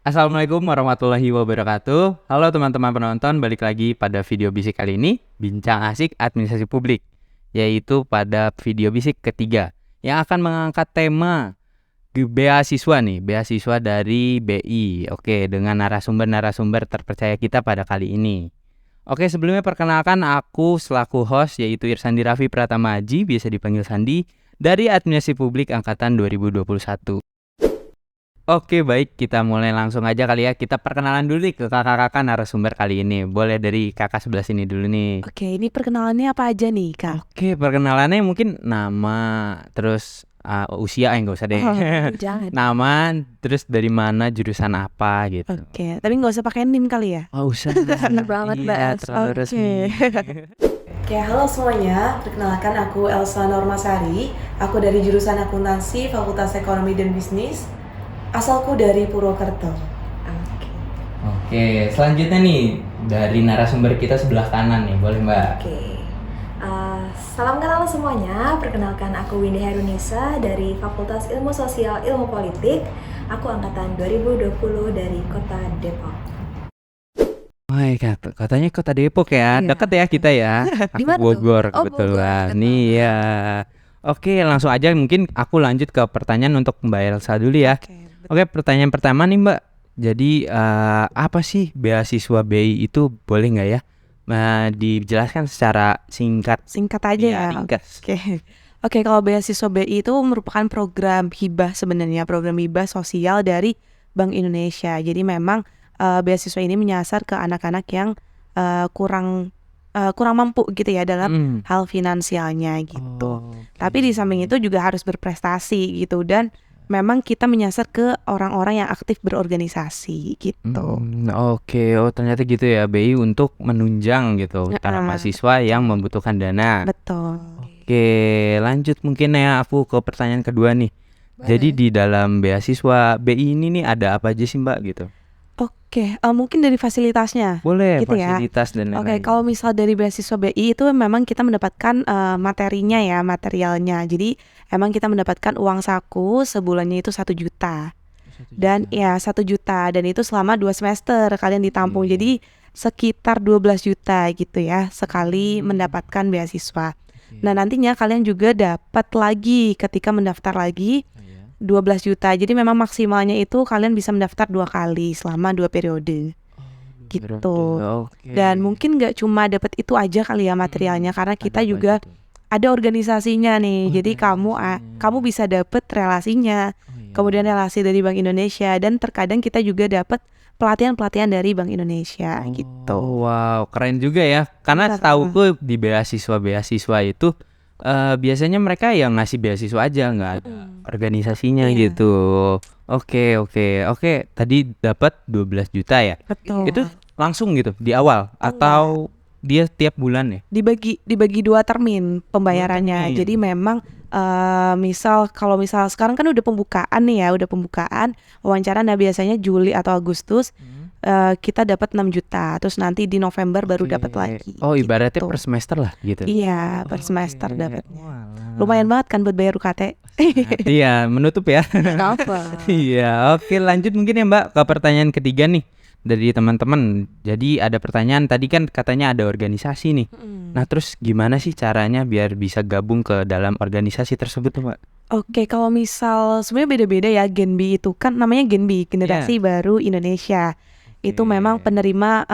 Assalamualaikum warahmatullahi wabarakatuh. Halo teman-teman penonton, balik lagi pada video bisik kali ini, bincang asik administrasi publik, yaitu pada video bisik ketiga yang akan mengangkat tema beasiswa nih, beasiswa dari BI. Oke, dengan narasumber-narasumber terpercaya kita pada kali ini. Oke, sebelumnya perkenalkan aku selaku host yaitu Irsandi Raffi Pratama Aji, biasa dipanggil Sandi, dari Administrasi Publik Angkatan 2021. Oke, baik, kita mulai langsung aja kali ya. Kita perkenalan dulu nih ke kakak-kakak narasumber kali ini. Boleh dari kakak sebelah sini dulu nih. Oke, ini perkenalannya apa aja nih, Kak? Oke, perkenalannya mungkin nama, terus usia enggak usah deh. Jangan. Nama, terus dari mana, jurusan apa gitu. Oke, tapi nggak usah pakai NIM kali ya? Oh, usah. Bener banget, Iya, Mbak. terlalu Oke. resmi. Oke, halo semuanya. Perkenalkan aku Elsa Normasari. Aku dari jurusan Akuntansi Fakultas Ekonomi dan Bisnis. Asalku dari Purwokerto. Oke, selanjutnya nih dari narasumber kita sebelah kanan nih, boleh Mbak? Oke, salam kenal semuanya. Perkenalkan aku Windy Herunisa dari Fakultas Ilmu Sosial Ilmu Politik. Aku angkatan 2020 dari Kota Depok. Wah, katanya Kota Depok ya, Iya. Dekat ya kita ya. Di Aku mana tuh? Bogor Oh, kebetulan. Bogor, Nih ya. Oke, langsung aja mungkin aku lanjut ke pertanyaan untuk Mbak Elsa dulu ya. Oke, pertanyaan pertama nih Mbak. Jadi apa sih beasiswa BI itu, boleh nggak ya? Dijelaskan secara singkat. Singkat aja Iya, ya. ringkas. Oke, kalau beasiswa BI itu merupakan program hibah sebenarnya, program hibah sosial dari Bank Indonesia. Jadi memang beasiswa ini menyasar ke anak-anak yang kurang mampu gitu ya dalam hal finansialnya gitu. Tapi di samping itu juga harus berprestasi gitu, dan memang kita menyasar ke orang-orang yang aktif berorganisasi gitu. Oke, oh ternyata gitu ya, BI untuk menunjang gitu para mahasiswa yang membutuhkan dana. Betul. Oke, lanjut mungkin ya aku ke pertanyaan kedua nih. Jadi di dalam beasiswa BI ini nih ada apa aja sih Mbak gitu? Oke, mungkin dari fasilitasnya. Boleh, gitu ya. fasilitas dan lain-lain. Oke, kalau misal dari beasiswa BI itu memang kita mendapatkan materinya ya, materialnya. Jadi emang kita mendapatkan uang saku sebulannya itu 1 juta. Dan ya 1 juta, dan itu selama 2 semester kalian ditampung. Jadi sekitar 12 juta gitu ya sekali mendapatkan beasiswa. Nah, nantinya kalian juga dapat lagi ketika mendaftar lagi 12 juta. Jadi memang maksimalnya itu kalian bisa mendaftar 2 kali selama 2 periode. Gitu. Oke. Dan mungkin nggak cuma dapat itu aja kali ya materialnya, karena kita Ada apa juga aja tuh? ada organisasinya nih. Jadi kamu organisasinya. bisa dapet relasinya. Kemudian relasi dari Bank Indonesia, dan terkadang kita juga dapat pelatihan-pelatihan dari Bank Indonesia gitu. Wow, keren juga ya. Karena Benar. setahuku di beasiswa itu biasanya mereka yang ngasih beasiswa aja, nggak ada organisasinya Iya. gitu. Oke. Tadi dapat 12 juta ya. Betul. Itu langsung gitu di awal atau dia tiap bulan ya? Dibagi 2 termin pembayarannya. termin. Jadi memang kalau misal sekarang kan udah pembukaan nih ya, wawancara. Nah, biasanya Juli atau Agustus kita dapat 6 juta, terus nanti di November baru Oke. dapat lagi. Oh, ibaratnya gitu. per semester lah gitu. Iya, per semester Oke. dapatnya. Walah. Lumayan banget kan buat bayar UKT. Iya, menutup ya. Kenapa? Iya, oke, lanjut mungkin ya Mbak ke pertanyaan ketiga nih dari teman-teman. Jadi ada pertanyaan, tadi kan katanya ada organisasi nih. Nah, terus gimana sih caranya biar bisa gabung ke dalam organisasi tersebut tuh Mbak? Oke, kalau misal sebenarnya beda-beda ya. Genbi itu kan namanya Genbi, Generasi Baru Indonesia. Itu memang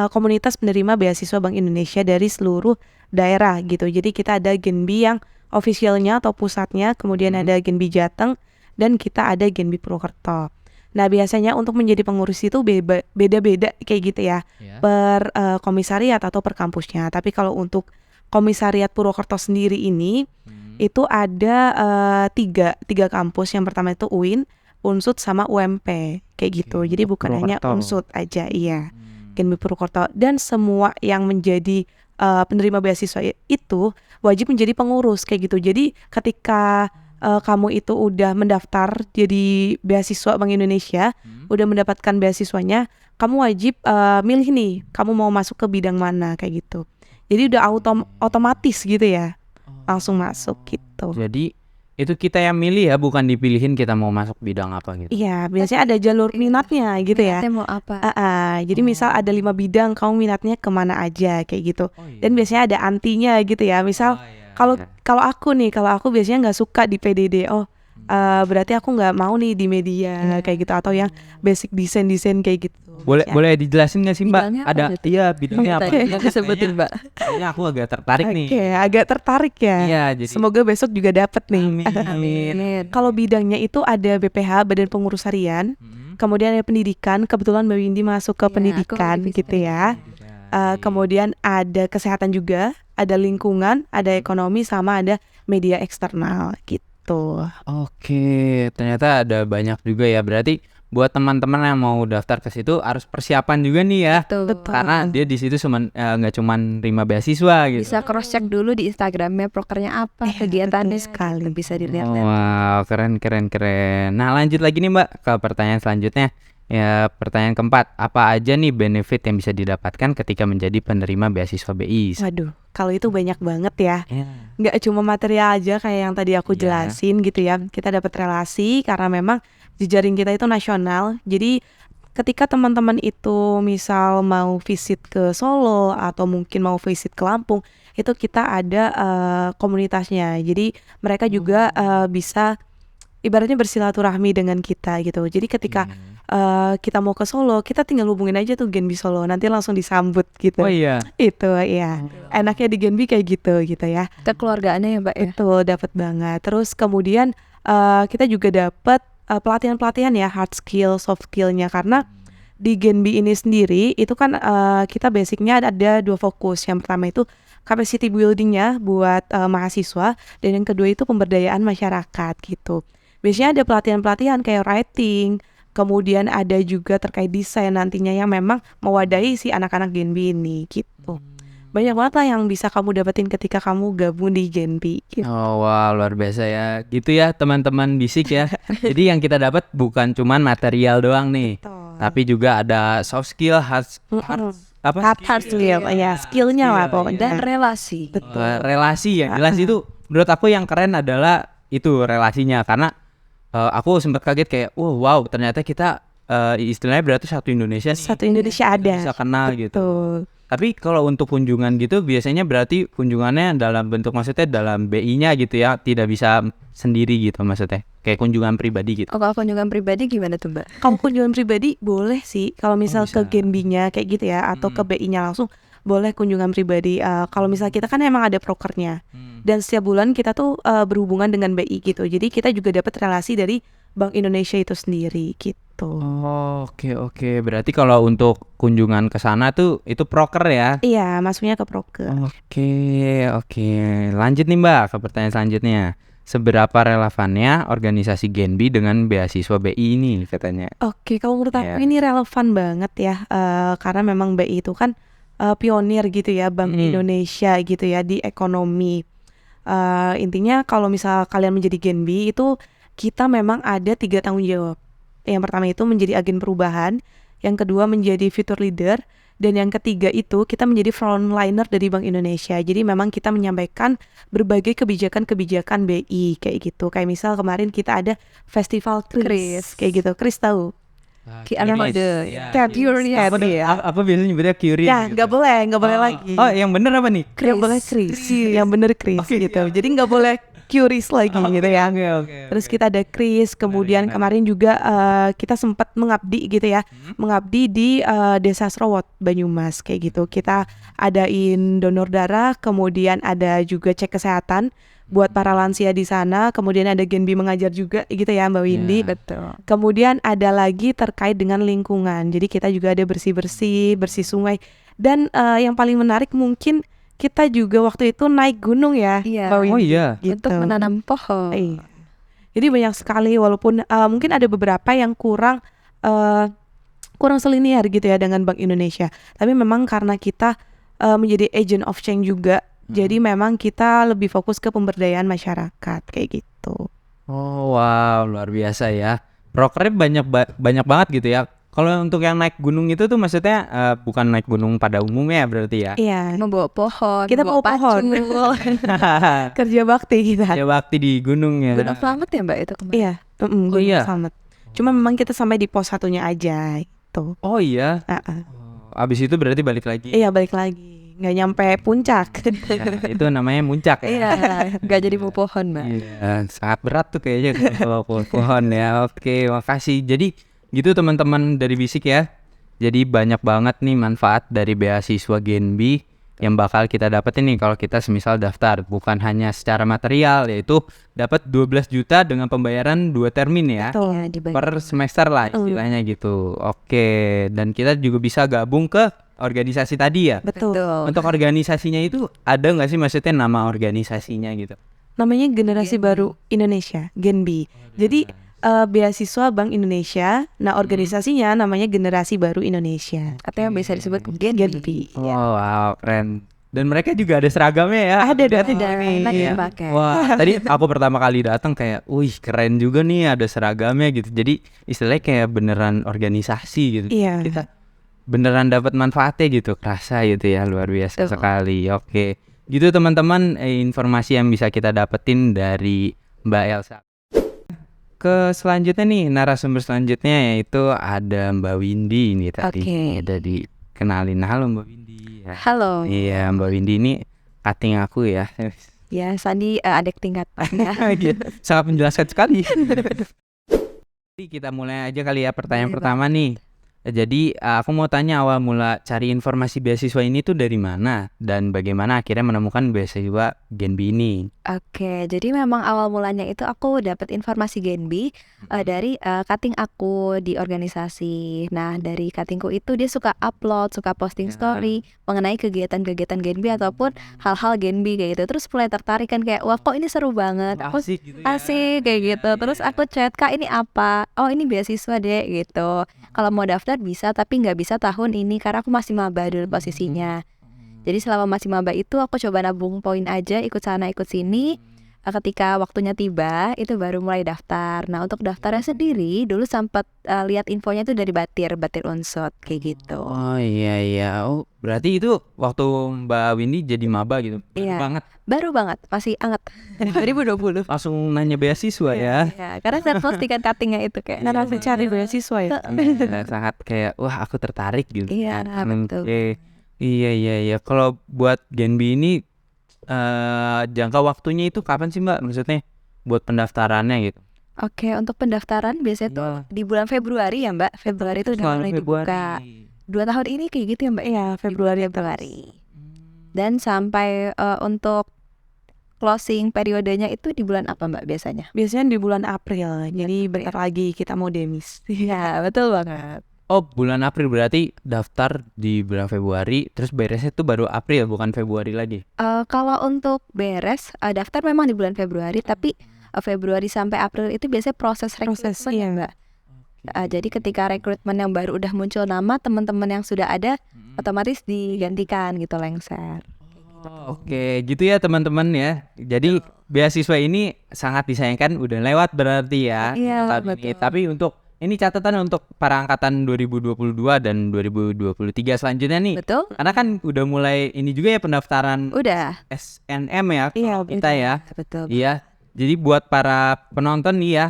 komunitas penerima beasiswa Bank Indonesia dari seluruh daerah gitu. Jadi kita ada Genbi yang officialnya atau pusatnya, kemudian ada Genbi Jateng, dan kita ada Genbi Purwokerto. Nah, biasanya untuk menjadi pengurus itu beda-beda kayak gitu ya, per komisariat atau per kampusnya. Tapi kalau untuk komisariat Purwokerto sendiri ini itu ada tiga kampus. Yang pertama itu UIN, Unsud, sama UMP kayak gitu. Jadi bukan hanya Unsud aja, iya. Genbi Purwokerto, dan semua yang menjadi penerima beasiswa itu wajib menjadi pengurus kayak gitu. Jadi ketika kamu itu udah mendaftar jadi beasiswa Bank Indonesia, udah mendapatkan beasiswanya, kamu wajib milih nih, kamu mau masuk ke bidang mana kayak gitu. Jadi udah otomatis gitu ya, langsung masuk gitu. Jadi itu kita yang milih ya, bukan dipilihin kita mau masuk bidang apa gitu. Iya, biasanya ada jalur minatnya gitu ya. Minatnya mau apa? Jadi misal ada 5 bidang, kamu minatnya kemana aja kayak gitu. Dan biasanya ada antinya gitu ya. Misal kalau aku biasanya nggak suka di PDD. Berarti aku nggak mau nih di media kayak gitu, atau yang basic desain kayak gitu. Boleh Biasanya. boleh dijelasin nggak sih Mbak? Bidangnya apa Ada gitu? iya bidangnya apa? Oke. Yang disebutin Mbak. Kayaknya aku agak tertarik nih. Oke, agak tertarik ya. Iya, jadi Semoga besok juga dapet nih. amin. Kalau bidangnya itu ada BPH, Badan Pengurus Harian, kemudian ada pendidikan. Kebetulan Mbak Windy masuk ke Iya, pendidikan aku gitu ya. Kemudian ada kesehatan juga, ada lingkungan, ada ekonomi, sama ada media eksternal gitu. Oke, ternyata ada banyak juga ya. Berarti buat teman-teman yang mau daftar ke situ harus persiapan juga nih ya. Betul. Karena dia di situ nggak cuman terima beasiswa gitu. Bisa cross check dulu di Instagramnya prokernya apa, kegiatannya sekali. bisa dilihat. Wow, keren. Nah, lanjut lagi nih Mbak ke pertanyaan selanjutnya. Ya, pertanyaan keempat, apa aja nih benefit yang bisa didapatkan ketika menjadi penerima beasiswa BI? Waduh, kalau itu banyak banget ya. Ya. Nggak cuma material aja kayak yang tadi aku Iya. jelasin gitu ya. Kita dapat relasi karena memang jejaring kita itu nasional. Jadi ketika teman-teman itu misal mau visit ke Solo atau mungkin mau visit ke Lampung, itu kita ada komunitasnya. Jadi mereka juga bisa ibaratnya bersilaturahmi dengan kita gitu. Jadi ketika kita mau ke Solo, kita tinggal hubungin aja tuh Genbi Solo, nanti langsung disambut gitu. Oh iya. Itu ya. Enaknya di Genbi kayak gitu ya. Kekeluargaannya ya Mbak ya. Betul, dapat banget. Terus kemudian kita juga dapat pelatihan-pelatihan ya, hard skill, soft skillnya, karena di Genbi ini sendiri itu kan kita basicnya ada 2 fokus. Yang pertama itu capacity buildingnya buat mahasiswa, dan yang kedua itu pemberdayaan masyarakat gitu. Biasanya ada pelatihan-pelatihan kayak writing, kemudian ada juga terkait desain nantinya yang memang mewadahi si anak-anak Genbi ini gitu. Banyak banget lah yang bisa kamu dapetin ketika kamu gabung di Genbi gitu. Oh wow, luar biasa ya. Gitu ya teman-teman bisik ya. Jadi yang kita dapat bukan cuman material doang nih, tapi juga ada soft skill, hard Skill, ya skillnya lah pokoknya. Dan relasi. relasi ya. Jelas itu menurut aku yang keren adalah itu relasinya, karena aku sempat kaget kayak wow ternyata kita istilahnya berarti satu Indonesia nih. Satu Indonesia ada. Bisa kenal gitu. Betul. Tapi kalau untuk kunjungan gitu biasanya berarti kunjungannya dalam bentuk maksudnya dalam BI-nya gitu ya, tidak bisa sendiri gitu maksudnya. Kayak kunjungan pribadi gitu. Oh, kalau kunjungan pribadi gimana tuh Mbak? Kalau kunjungan pribadi boleh sih. Kalau misal bisa. ke Genbi-nya kayak gitu ya, atau ke BI-nya langsung, boleh kunjungan pribadi. Kalau misal kita kan emang ada prokernya, dan setiap bulan kita tuh berhubungan dengan BI gitu. Jadi kita juga dapat relasi dari Bank Indonesia itu sendiri gitu. Oh, oke. Berarti kalau untuk kunjungan ke sana tuh itu proker ya. Iya, masuknya ke proker. Oke. Lanjut nih Mbak ke pertanyaan selanjutnya. Seberapa relevannya organisasi Genbi dengan beasiswa BI ini katanya? Oke, kalau menurut aku Ya. ini relevan banget ya, karena memang BI itu kan pionir gitu ya, Bank Indonesia gitu ya di ekonomi. Intinya kalau misal kalian menjadi Genbi itu kita memang ada 3 tanggung jawab. Yang pertama itu menjadi agen perubahan, yang kedua menjadi future leader, dan yang ketiga itu kita menjadi frontliner dari Bank Indonesia. Jadi memang kita menyampaikan berbagai kebijakan-kebijakan BI kayak gitu. Kayak misal kemarin kita ada festival Kris kayak gitu. Kris tahu? QR code. Curious. Apa biasanya nyebutnya curious? Ya, nggak boleh lagi. Oh, yang bener apa nih? Yang boleh Kris, yang bener Kris gitu. Jadi nggak boleh curious lagi gitu ya. Oke. Terus kita ada Kris, kemudian kemarin juga kita sempat mengabdi gitu ya, mengabdi di Desa Srowot, Banyumas kayak gitu. Kita adain donor darah, kemudian ada juga cek kesehatan buat para lansia di sana, kemudian ada Genbi mengajar juga gitu ya Mbak Windy. Betul. Kemudian ada lagi terkait dengan lingkungan. Jadi kita juga ada bersih sungai. Dan yang paling menarik mungkin kita juga waktu itu naik gunung ya, Iya. Mbak Windy. Oh iya. Gitu. Untuk menanam pohon. Iya. Jadi banyak sekali, walaupun mungkin ada beberapa yang kurang selinier gitu ya dengan Bank Indonesia. Tapi memang karena kita menjadi agent of change juga, jadi memang kita lebih fokus ke pemberdayaan masyarakat kayak gitu. Oh wow, luar biasa ya. Prokernya banyak banget gitu ya. Kalau untuk yang naik gunung itu tuh maksudnya bukan naik gunung pada umumnya berarti ya? Iya. Membawa pohon, Kita membawa bawa pohon. Kerja bakti kita. Ya bakti di gunung ya. Gunung Slamet ya Mbak itu kemarin? Iya. Oh, Gunung iya. Slamet. Cuma memang kita sampai di pos satunya aja gitu. Oh iya. Abis itu berarti balik lagi. Iya, balik lagi. Nggak nyampe puncak. Ya, itu namanya muncak ya. Iya, nggak jadi bawa pohon Mbak. Iya, sangat berat tuh kayaknya kalau pohon ya. Oke, makasih. Jadi gitu teman-teman dari Bisik ya. Jadi banyak banget nih manfaat dari beasiswa Genbi yang bakal kita dapetin nih kalau kita semisal daftar. Bukan hanya secara material, yaitu dapat 12 juta dengan pembayaran 2 termin ya. Betul. Iya, dibagi. Per semester lah istilahnya gitu. Oke, dan kita juga bisa gabung ke organisasi tadi ya. Betul. Untuk organisasinya itu ada nggak sih maksudnya nama organisasinya gitu? Namanya Generasi Baru Indonesia, Genbi. Jadi beasiswa Bank Indonesia. Nah, organisasinya namanya Generasi Baru Indonesia. Atau yang bisa disebut Genbi. Oh, wow, keren. Dan mereka juga ada seragamnya ya. Ada, Ada, nih. enak Iya. dipakai. Wah, tadi aku pertama kali datang kayak, wih keren juga nih ada seragamnya gitu. Jadi istilahnya kayak beneran organisasi gitu. Iya. Kita beneran dapat manfaatnya gitu, kerasa gitu ya, luar biasa Betul. sekali. Oke, gitu teman-teman, informasi yang bisa kita dapetin dari Mbak Elsa. Ke selanjutnya nih, narasumber selanjutnya yaitu ada Mbak Windy ini tadi. Oke. Ada dikenalin. Halo Mbak Windy. Ya. Halo. Iya, Mbak Windy ini cutting aku ya. Ya, Sandi adik tingkatnya. Gitu. Sangat menjelaskan sekali. Jadi kita mulai aja kali ya pertanyaan Boleh, pertama nih. Jadi aku mau tanya awal mula cari informasi beasiswa ini tuh dari mana dan bagaimana akhirnya menemukan beasiswa Genbi ini. Oke, jadi memang awal mulanya itu aku dapat informasi Genbi dari cutting aku di organisasi. Nah, dari cuttingku itu dia suka upload, suka posting Ya. story mengenai kegiatan-kegiatan Genbi ataupun hal-hal Genbi kayak gitu. Terus mulai tertarik kan kayak, wah kok ini seru banget. Aku Asik gitu ya. asik kayak gitu. Terus aku chat, Kak ini apa? Oh ini beasiswa deh gitu. Kalau mau daftar bisa, tapi nggak bisa tahun ini karena aku masih maba dulu posisinya. Jadi selama masih maba itu aku coba nabung poin aja, ikut sana ikut sini. Ketika waktunya tiba itu baru mulai daftar. Nah untuk daftarnya sendiri dulu sempat lihat infonya itu dari Batir Unsut kayak gitu. Oh iya. Oh berarti itu waktu Mbak Windy jadi maba gitu. Baru Iya. banget. Baru banget, masih anget 2020. Langsung nanya beasiswa ya. Ya, karena saya postingan cuttingnya itu kayak Nah, langsung cari beasiswa ya. Sangat kayak wah aku tertarik gitu. Iya, betul. Oke. Iya. Kalau buat Genbi ini jangka waktunya itu kapan sih Mbak? Maksudnya buat pendaftarannya gitu. Oke, untuk pendaftaran biasanya tuh di bulan Februari ya Mbak. Februari itu udah mulai dibuka. 2 tahun ini kayak gitu ya Mbak. Iya, Februari. Dan sampai untuk closing periodenya itu di bulan apa Mbak biasanya? Biasanya di bulan April. Jadi bentar lagi kita mau demis. Iya, betul banget. Oh bulan April berarti daftar di bulan Februari terus beresnya tuh baru April bukan Februari lagi. Kalau untuk beres daftar memang di bulan Februari, tapi Februari sampai April itu biasanya proses rekrutmen ya Mbak. Jadi ketika rekrutmen yang baru udah muncul nama, teman-teman yang sudah ada otomatis digantikan gitu lengser. Oke, gitu ya teman-teman ya. Jadi beasiswa ini sangat disayangkan udah lewat berarti ya. Iya, tahun ini. betul. Tapi untuk ini catatan untuk para angkatan 2022 dan 2023 selanjutnya nih. Betul? Karena kan udah mulai ini juga ya pendaftaran Udah. SNM ya Iya, kita ya. Betul. Iya. Jadi buat para penonton nih ya,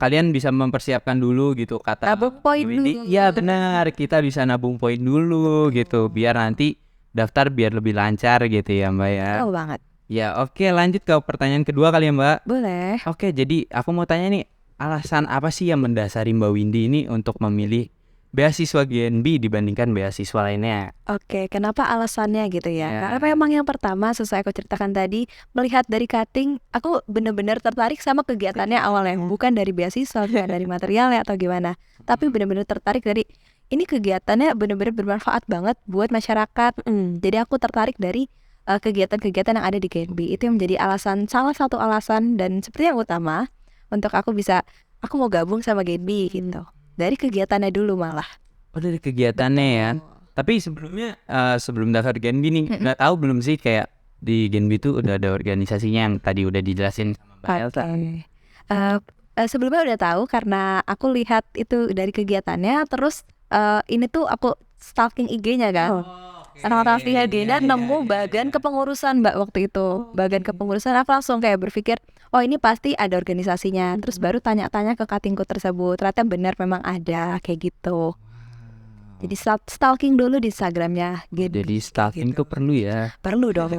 kalian bisa mempersiapkan dulu gitu kata Nabung poin Windy. dulu. Iya benar, kita bisa nabung poin dulu gitu biar nanti daftar biar lebih lancar gitu ya Mbak ya. Betul banget. Ya oke, lanjut ke pertanyaan kedua kali ya Mbak. Boleh. Oke, jadi aku mau tanya nih, alasan apa sih yang mendasari Mbak Windy ini untuk memilih beasiswa GNB dibandingkan beasiswa lainnya? Oke, kenapa alasannya gitu ya? Ya. Karena memang yang pertama sesuai aku ceritakan tadi, melihat dari cutting, aku benar-benar tertarik sama kegiatannya awalnya, bukan dari beasiswa, bukan dari materialnya atau gimana, tapi benar-benar tertarik dari ini kegiatannya benar-benar bermanfaat banget buat masyarakat. Jadi aku tertarik dari kegiatan-kegiatan yang ada di GNB. Itu yang menjadi salah satu alasan dan seperti yang utama untuk aku mau gabung sama GNB gitu. Dari kegiatannya dulu malah. Oh dari kegiatannya ya. Tapi sebelumnya sebelum daftar GNB nih, nggak tahu belum sih kayak di GNB itu udah ada organisasinya yang tadi udah dijelasin sama Mbak Elsa. Sebelumnya udah tahu karena aku lihat itu dari kegiatannya, terus ini tuh aku stalking IG-nya kan. Stalking IG-nya nemu bagian kepengurusan Mbak waktu itu. Bagian kepengurusan aku langsung kayak berpikir, oh ini pasti ada organisasinya. Terus baru tanya-tanya ke katingku tersebut. Ternyata benar memang ada kayak gitu. Jadi stalking dulu di Instagramnya. Jadi stalking tuh perlu ya. Perlu dong.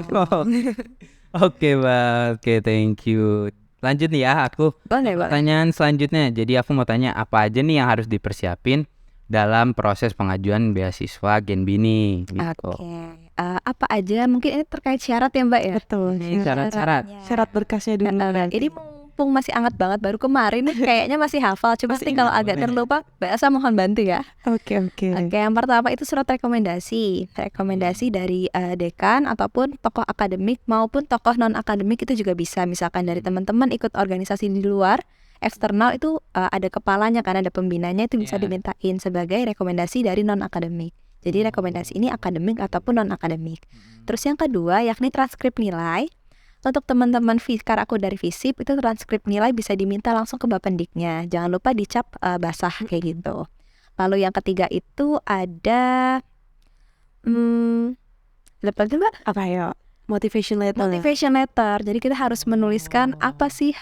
Oke Mbak, oke thank you. Lanjut nih ya, aku Boleh, boleh. pertanyaan selanjutnya. Jadi aku mau tanya apa aja nih yang harus dipersiapin dalam proses pengajuan beasiswa Genbi nih gitu. Oke. Apa aja? Mungkin ini terkait syarat ya Mbak ya? Betul. Ini syarat-syarat. Syarat berkasnya dulu. Ini mumpung masih anget banget baru kemarin nih kayaknya masih hafal. Coba Masih sih kalau ingat, agak boleh. terlupa, Mbak Elsa mohon bantu ya. Oke. Oke, yang pertama itu surat rekomendasi. Rekomendasi dari dekan ataupun tokoh akademik maupun tokoh non akademik itu juga bisa. Misalkan dari teman-teman ikut organisasi di luar eksternal itu ada kepalanya kan, ada pembinanya, itu bisa Iya. dimintain sebagai rekomendasi dari non akademik. Jadi rekomendasi ini akademik ataupun non akademik. Terus yang kedua yakni transkrip nilai. Untuk teman-teman karena aku dari FISIP itu transkrip nilai bisa diminta langsung ke Bapendiknya. Jangan lupa dicap basah kayak gitu. Lalu yang ketiga itu ada lupa tuh Mbak, Apa ya? Motivation letter. motivation letter. Jadi kita harus menuliskan apa sih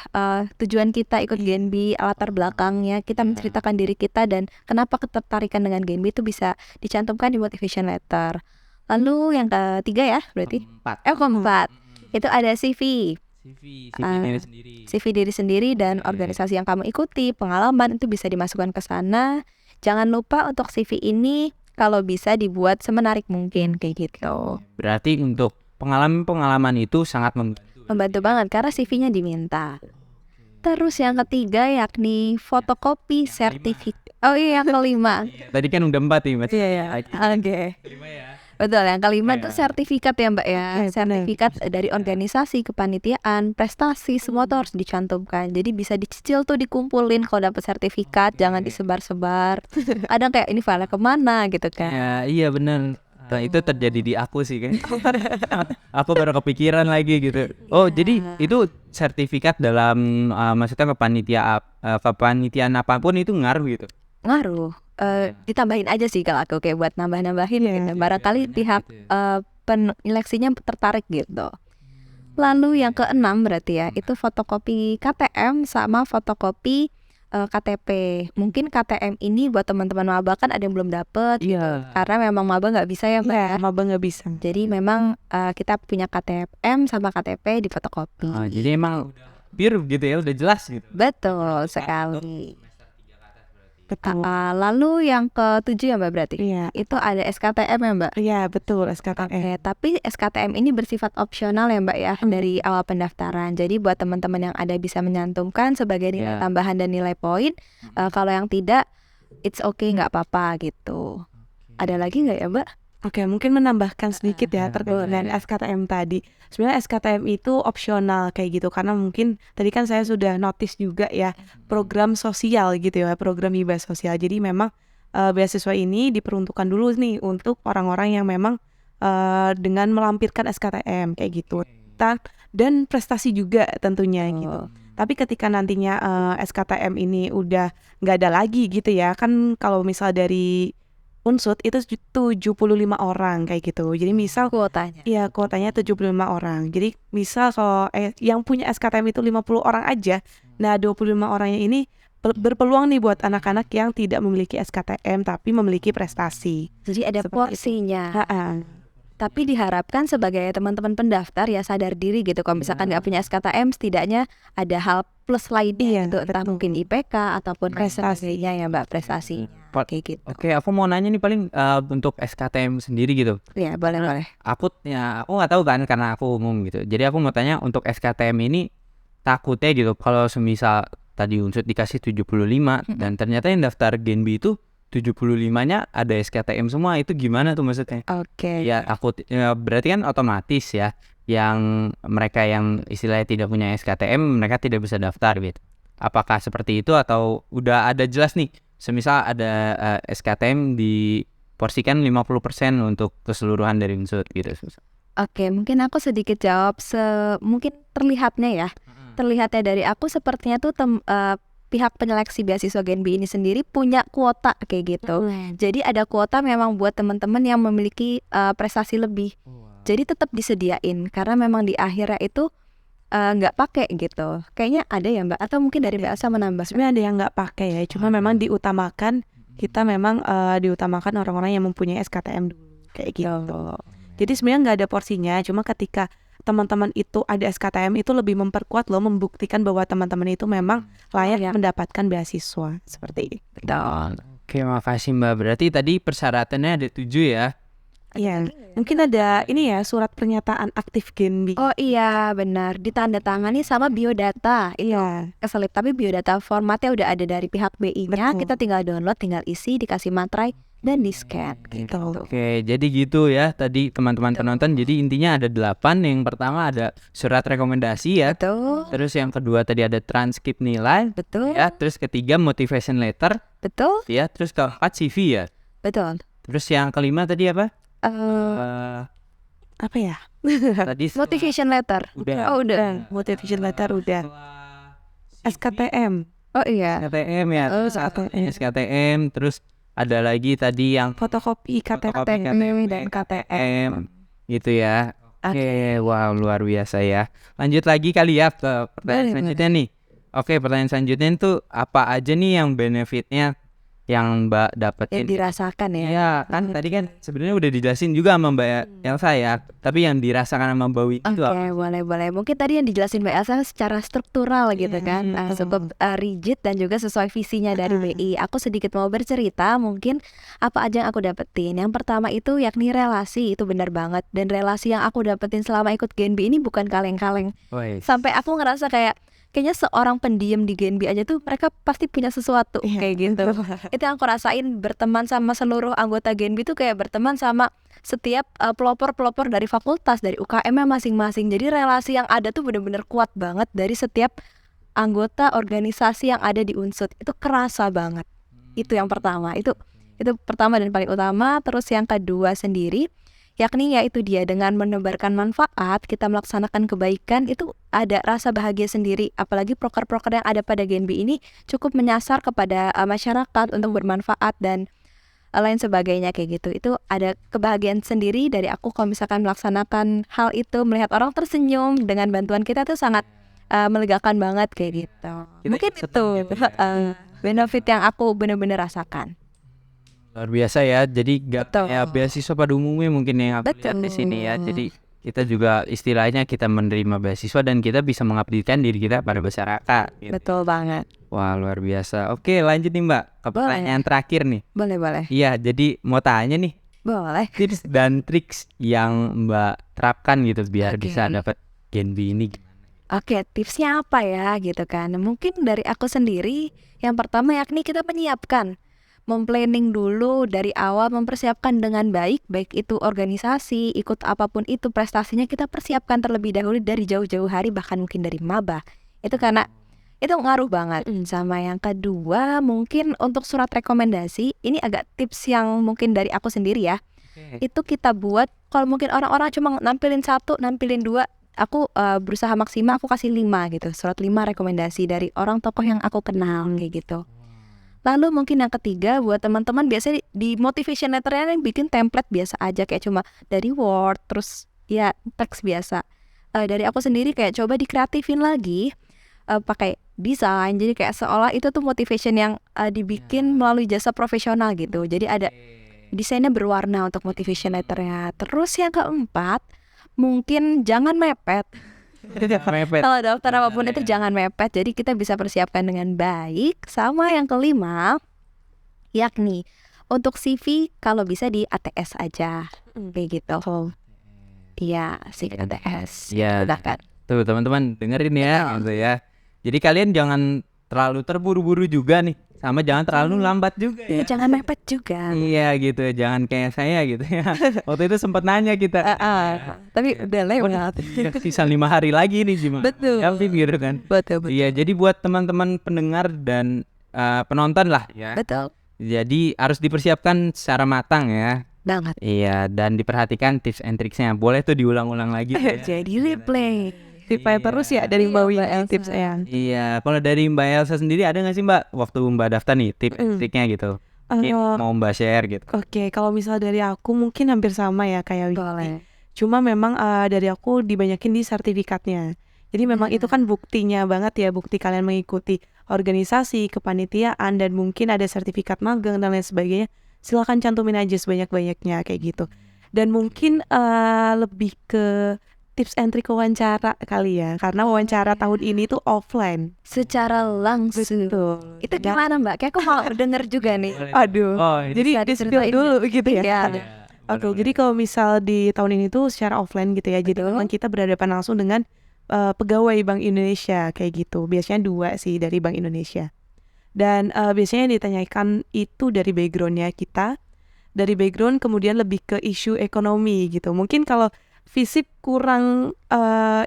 tujuan kita ikut Genbi, latar belakangnya, kita menceritakan diri kita dan kenapa ketertarikan dengan Genbi itu bisa dicantumkan di motivation letter. Lalu yang ketiga ya berarti keempat itu ada CV. CV Ah, diri sendiri. CV diri sendiri dan organisasi yang kamu ikuti, pengalaman itu bisa dimasukkan ke sana. Jangan lupa untuk CV ini kalau bisa dibuat semenarik mungkin kayak gitu. Berarti untuk pengalaman-pengalaman itu sangat membantu. Membantu banget karena CV-nya diminta. Terus yang ketiga yakni fotokopi sertifikat. Oh iya yang kelima. Tadi kan udah 4 nih Mas. Iya. Oke. Betul, yang kelima itu sertifikat ya Mbak ya. Benar. Sertifikat dari organisasi, kepanitiaan, prestasi, semua tuh harus dicantumkan. Jadi bisa dicicil tuh dikumpulin kalau dapat sertifikat, jangan disebar-sebar. Kadang kayak ini file kemana gitu kan. Ya, iya benar. Nah, itu terjadi di aku sih kan. Aku baru kepikiran lagi gitu. Oh, jadi itu sertifikat dalam maksudnya kepanitiaan apapun itu ngaruh gitu. Ngaruh. Ditambahin aja sih kalau aku kayak buat nambah-nambahin gitu. Barangkali pihak penyeleksinya tertarik gitu. Lalu yang keenam berarti ya itu fotokopi KTM sama fotokopi KTP. Mungkin KTM ini buat teman-teman maba kan ada yang belum dapet Iya. karena memang maba nggak bisa ya Mbak ya. Iya, maba nggak bisa. Jadi memang kita punya KTM sama KTP di fotokopi. Jadi emang pure gitu ya, udah jelas gitu. Betul sekali. Betul. Lalu yang ketujuh ya Mbak berarti Iya. itu ada SKTM ya Mbak. Iya, betul SKKM. Oke, tapi SKTM ini bersifat opsional ya Mbak ya dari awal pendaftaran. Jadi buat teman-teman yang ada bisa menyantumkan sebagai nilai Ya. tambahan dan nilai poin. Kalau yang tidak, it's okay nggak apa-apa gitu. Ada lagi nggak ya Mbak? Oke, mungkin menambahkan sedikit ya terkait dengan SKTM tadi. Sebenarnya SKTM itu opsional kayak gitu karena mungkin tadi kan saya sudah notice juga ya program sosial gitu ya, program hibah sosial. Jadi memang beasiswa ini diperuntukkan dulu nih untuk orang-orang yang memang dengan melampirkan SKTM kayak gitu. Dan prestasi juga tentunya gitu. Tapi ketika nantinya SKTM ini udah nggak ada lagi gitu ya, kan kalau misal dari Unsud itu 75 orang kayak gitu. Jadi misal Kuotanya. iya kuotanya 75 orang. Jadi misal kalau yang punya SKTM itu 50 orang aja. Nah, 25 orangnya ini berpeluang nih buat anak-anak yang tidak memiliki SKTM tapi memiliki prestasi. Jadi ada Seperti itu. porsinya. Ha-ha. Tapi diharapkan sebagai teman-teman pendaftar ya sadar diri gitu. Kalau misalkan nggak punya SKTM, setidaknya ada hal plus lainnya Iya, gitu. Entah betul. mungkin IPK ataupun Prestasi. sebagainya ya Mbak, prestasinya. Kayak gitu. Oke, aku mau nanya nih paling untuk SKTM sendiri gitu. Ya boleh. Aku nggak tahu kan karena aku umum gitu. Jadi aku mau tanya untuk SKTM ini takutnya gitu kalau semisal tadi Unsud dikasih 75 dan ternyata yang daftar Genbi itu 75-nya ada SKTM semua, itu gimana tuh maksudnya? Oke. Ya berarti kan otomatis ya yang mereka yang istilahnya tidak punya SKTM mereka tidak bisa daftar gitu. Apakah seperti itu atau udah ada jelas nih semisal ada SKTM diporsikan 50% untuk keseluruhan dari Unsud gitu. Oke, mungkin aku sedikit jawab mungkin terlihatnya ya. Terlihatnya dari aku sepertinya tuh pihak penyeleksi beasiswa Genbi ini sendiri punya kuota kayak gitu. Jadi ada kuota memang buat teman-teman yang memiliki prestasi lebih. Jadi tetap disediain karena memang di akhirnya itu nggak pakai gitu. Kayaknya ada ya Mbak, atau mungkin dari Mbak Elsa menambah. Sebenarnya ada yang nggak pakai ya, cuma memang diutamakan kita memang diutamakan orang-orang yang mempunyai SKTM dulu kayak gitu. Jadi sebenarnya nggak ada porsinya, cuma ketika teman-teman itu ada SKTM itu lebih memperkuat loh, membuktikan bahwa teman-teman itu memang layak mendapatkan beasiswa seperti itu. Betul. Oke, makasih Mbak. Berarti tadi persyaratannya ada 7 ya. Iya, mungkin ada ini ya, surat pernyataan aktif Genbi. Oh iya benar, ditandatangani sama biodata. Iya, Keselip, tapi biodata formatnya udah ada dari pihak BI-nya. Betul. Kita tinggal download, tinggal isi, dikasih materai dan di scan gitu. Oke, jadi gitu ya tadi teman-teman penonton. Jadi intinya ada 8. Yang pertama ada surat rekomendasi ya. Betul, Terus yang kedua tadi ada transkrip nilai betul, ya. Terus ketiga motivation letter betul, ya. Terus keempat CV ya. betul. Terus yang kelima tadi apa? apa ya? Tadi setelah- Motivation letter. udah. Oh udah. Motivation letter udah. Setelah SKTM. Oh iya. SKTM ya. Terus SKTM. SKTM. Terus ada lagi tadi yang Fotokopi KTP. fotokopi dan KTM. gitu ya. Oke, wow luar biasa ya. Lanjut lagi kali ya ke pertanyaan selanjutnya nih. Oke, pertanyaan selanjutnya itu apa aja nih yang benefitnya yang Mbak dapetin? Yang dirasakan ya. Iya, kan tadi kan sebenarnya udah dijelasin juga sama Mbak Elsa ya. Tapi yang dirasakan sama Mbak Wi itu Oke, boleh. Mungkin tadi yang dijelasin Mbak Elsa secara struktural gitu kan, cukup rigid dan juga sesuai visinya dari BI. Aku sedikit mau bercerita mungkin apa aja yang aku dapetin. Yang pertama itu yakni relasi, itu benar banget. Dan relasi yang aku dapetin selama ikut Genbi ini bukan kaleng-kaleng. Woi. Sampai aku ngerasa kayaknya seorang pendiam di Genbi aja tuh mereka pasti punya sesuatu kayak gitu. Itu yang aku rasain, berteman sama seluruh anggota Genbi tuh kayak berteman sama setiap pelopor-pelopor dari fakultas, dari UKM-nya masing-masing. Jadi relasi yang ada tuh bener-bener kuat banget dari setiap anggota organisasi yang ada di Unsud. Itu kerasa banget. Itu yang pertama. Itu pertama dan paling utama. Terus yang kedua sendiri, yakni yaitu dia dengan menebarkan manfaat, kita melaksanakan kebaikan, itu ada rasa bahagia sendiri. Apalagi proker-proker yang ada pada Genbi ini cukup menyasar kepada masyarakat untuk bermanfaat dan lain sebagainya kayak gitu. Itu ada kebahagiaan sendiri dari aku kalau misalkan melaksanakan hal itu, melihat orang tersenyum dengan bantuan kita tuh sangat melegakan banget kayak gitu. Mungkin itu benefit yang aku benar-benar rasakan. Luar biasa ya. Jadi gak Betul. kayak beasiswa pada umumnya mungkin yang aku lihat di sini ya. Jadi kita juga istilahnya kita menerima beasiswa dan kita bisa mengabdikan diri kita pada masyarakat gitu. Betul banget. Wah luar biasa. Oke lanjut nih Mbak ke Boleh. pertanyaan terakhir nih. Boleh. Iya jadi mau tanya nih Boleh. tips dan triks yang Mbak terapkan gitu biar Oke. bisa dapat Genbi ini. Oke, tipsnya apa ya gitu kan? Mungkin dari aku sendiri, yang pertama yakni kita menyiapkan, memplanning dulu dari awal, mempersiapkan dengan baik itu organisasi, ikut apapun itu prestasinya kita persiapkan terlebih dahulu dari jauh-jauh hari, bahkan mungkin dari maba. Itu karena itu ngaruh banget. Sama yang kedua, mungkin untuk surat rekomendasi, ini agak tips yang mungkin dari aku sendiri ya. Itu kita buat, kalau mungkin orang-orang cuma nampilin 1, nampilin 2, aku berusaha maksimal aku kasih 5 gitu, surat 5 rekomendasi dari orang tokoh yang aku kenal kayak gitu. Lalu mungkin yang ketiga buat teman-teman biasanya di motivation letternya yang bikin template biasa aja kayak cuma dari Word terus ya teks biasa. Dari aku sendiri kayak coba dikreatifin lagi pakai desain, jadi kayak seolah itu tuh motivation yang dibikin melalui jasa profesional gitu. Jadi ada desainnya berwarna untuk motivation letternya. Terus yang keempat mungkin jangan mepet. Mepet. Kalau daftar apapun itu jangan mepet. Jadi kita bisa persiapkan dengan baik. Sama yang kelima, yakni untuk CV kalau bisa di ATS aja, kayak gitu. Iya, CV ATS. Iya. Gunakan. Tuh teman-teman dengerin ya gitu ya. Jadi kalian jangan terlalu terburu-buru juga nih. Sama jangan terlalu lambat juga ya. Jangan mepet juga. Iya gitu, jangan kayak saya gitu ya. Waktu itu sempat nanya kita. Tapi udah lewat. Sisa 5 hari lagi nih gimana? Betul. Gitu kan. Betul. Iya, jadi buat teman-teman pendengar dan penonton lah ya. Betul. Jadi harus dipersiapkan secara matang ya. Banget. Iya, dan diperhatikan tips and tricksnya. Boleh tuh diulang-ulang lagi. Ya. Jadi replay. Tipe terus ya dari Mbak Iya, Mbak Windy Elsa. tipsnya. Iya, kalau dari Mbak Elsa sendiri ada nggak sih Mbak waktu Mbak daftar nih tips-triknya gitu? Mungkin Eh, mau Mbak share gitu. Oke, kalau misal dari aku mungkin hampir sama ya kayak Windy. Boleh. Cuma memang dari aku dibanyakin di sertifikatnya. Jadi memang itu kan buktinya banget ya, bukti kalian mengikuti organisasi, kepanitiaan, dan mungkin ada sertifikat magang dan lain sebagainya. Silakan cantumin aja sebanyak-banyaknya kayak gitu. Dan mungkin lebih ke tips and trick wawancara kali ya, karena wawancara tahun ini tuh offline. Secara langsung. Betul. Itu gimana Mbak? Kayak aku mau denger juga nih. Aduh. Oh, ini Jadi bisa di-spill diceritain dulu gitu ya. Iya. Oke, jadi kalau misal di tahun ini tuh secara offline gitu ya, jadi Betul. memang kita berhadapan langsung dengan pegawai Bank Indonesia kayak gitu. Biasanya 2 sih dari Bank Indonesia. Dan biasanya yang ditanyakan itu dari backgroundnya kita, dari background kemudian lebih ke isu ekonomi gitu. Mungkin kalau fisik kurang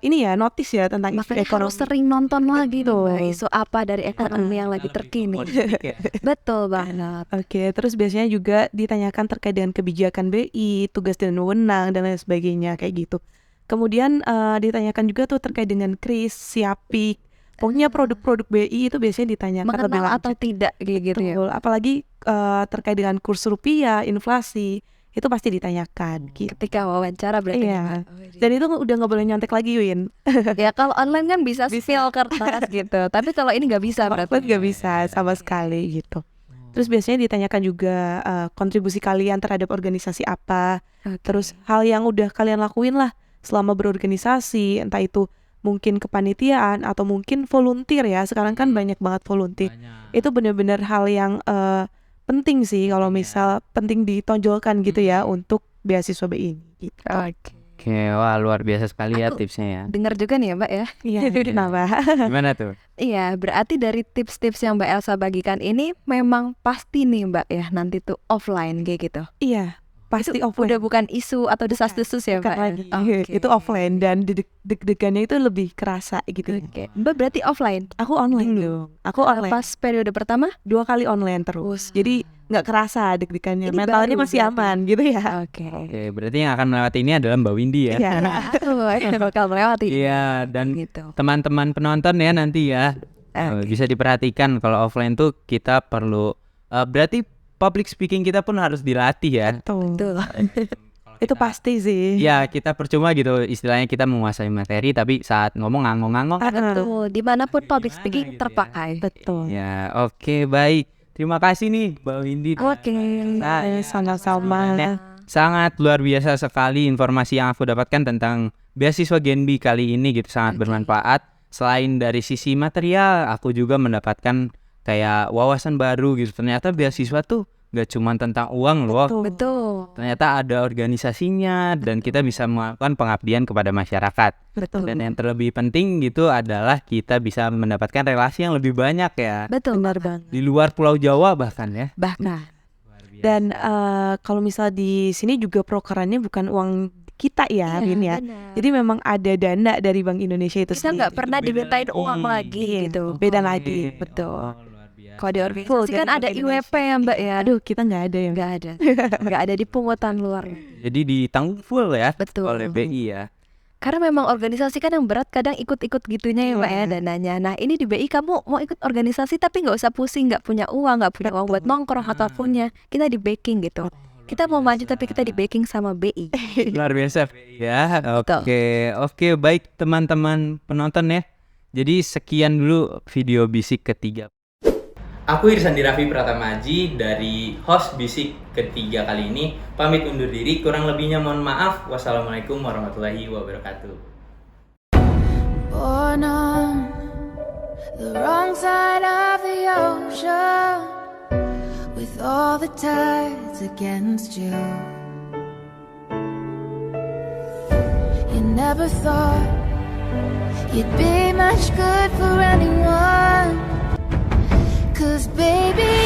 ini ya notice ya tentang isu Makanya ekonomi. harus sering nonton lagi tuh Betul. isu apa dari ekonomi yang lagi terkini. Politik ya. Betul banget. Oke, terus biasanya juga ditanyakan terkait dengan kebijakan BI, tugas dan wewenang dan lain sebagainya kayak gitu. Kemudian ditanyakan juga tuh terkait dengan KRIS, SIAPIK, pokoknya produk-produk BI itu biasanya ditanyakan lebih Mengenal atau lanjut. tidak kayak gitu ya. Betul, apalagi terkait dengan kurs rupiah, inflasi, itu pasti ditanyakan gitu. Ketika wawancara berarti. Iya. Mbak. Dan itu udah nggak boleh nyontek lagi, Win. Ya kalau online kan bisa spill kertas gitu. Tapi kalau ini nggak bisa berarti. Offline nggak bisa sama sekali gitu. Terus biasanya ditanyakan juga kontribusi kalian terhadap organisasi apa. Oke. Terus hal yang udah kalian lakuin lah selama berorganisasi, entah itu mungkin kepanitiaan atau mungkin volunteer ya. Sekarang kan banyak banget volunteer. Banyak. Itu benar-benar hal yang penting sih kalau misal penting ditonjolkan gitu ya untuk beasiswa BI ini gitu. Oke. Oke, wah luar biasa sekali ya Aku- tipsnya ya. Dengar juga nih ya Mbak ya. Iya, kenapa? Gimana tuh? Iya, berarti dari tips-tips yang Mbak Elsa bagikan ini memang pasti nih Mbak ya nanti tuh offline kayak gitu. Iya, pasti Itu offline. udah bukan isu atau desas-desus ya Bukan Mbak? lagi. Oke. Itu offline dan deg-degannya itu lebih kerasa gitu. Oke. Mbak berarti offline. Aku online Dulu. dong. Aku online. Pas periode pertama? 2 kali online terus. Jadi nggak kerasa deg-degannya. Ini Mentalnya baru masih berarti. aman gitu ya. Oke. Oke, berarti yang akan melewati ini adalah Mbak Windy ya. Iya. Aku bakal melewati. Iya, dan Gitu. teman-teman penonton ya nanti ya bisa diperhatikan kalau offline tuh kita perlu berarti public speaking kita pun harus dilatih ya. Tuh. Betul. Itu pasti sih. Ya kita percuma gitu istilahnya kita menguasai materi tapi saat ngomong ngangong-ngangong. Betul. Dimanapun public Gimana speaking gitu ya? terpakai. Betul. Ya oke baik. Terima kasih nih Mbak Windy. Oke. Nah, Sama-sama. sangat luar biasa sekali informasi yang aku dapatkan tentang beasiswa Genbi kali ini gitu sangat bermanfaat. Selain dari sisi material, aku juga mendapatkan kayak wawasan baru gitu. Ternyata beasiswa tuh gak cuma tentang uang loh. Betul. Ternyata ada organisasinya dan kita bisa melakukan pengabdian kepada masyarakat. Betul. Dan yang terlebih penting gitu adalah kita bisa mendapatkan relasi yang lebih banyak ya. Betul. Benar banget. Di luar Pulau Jawa bahkan ya. Bahkan. Dan kalau misal di sini juga prokerannya bukan uang kita ya, Win ya. benar. Jadi memang ada dana dari Bank Indonesia itu Kita sendiri. nggak pernah dimintain uang lagi Iya, gitu. Beda lagi, betul. Oh, luar biasa. Kalau di organisasi kan dari ada Bank IWP ya Mbak ya. Aduh, kita nggak ada ya. Nggak ada. Nggak ada di pungutan luar. Jadi ditanggung full ya Betul. oleh BI ya. Karena memang organisasi kan yang berat kadang ikut-ikut gitunya ya Mbak ya dananya. Nah ini di BI kamu mau ikut organisasi tapi nggak usah pusing, nggak punya uang buat nongkrong atau punya. Kita di backing gitu. Kita mau maju tapi kita di backing sama BI. Luar biasa ya. Betul. Oke baik teman-teman penonton ya. Jadi sekian dulu video bisik ketiga. Aku Irsandi Raffi Pratamaji dari host bisik ketiga kali ini pamit undur diri. Kurang lebihnya mohon maaf. Wassalamualaikum warahmatullahi wabarakatuh. Born on the wrong side of the ocean, with all the tides against you. You never thought you'd be much good for anyone, 'cause baby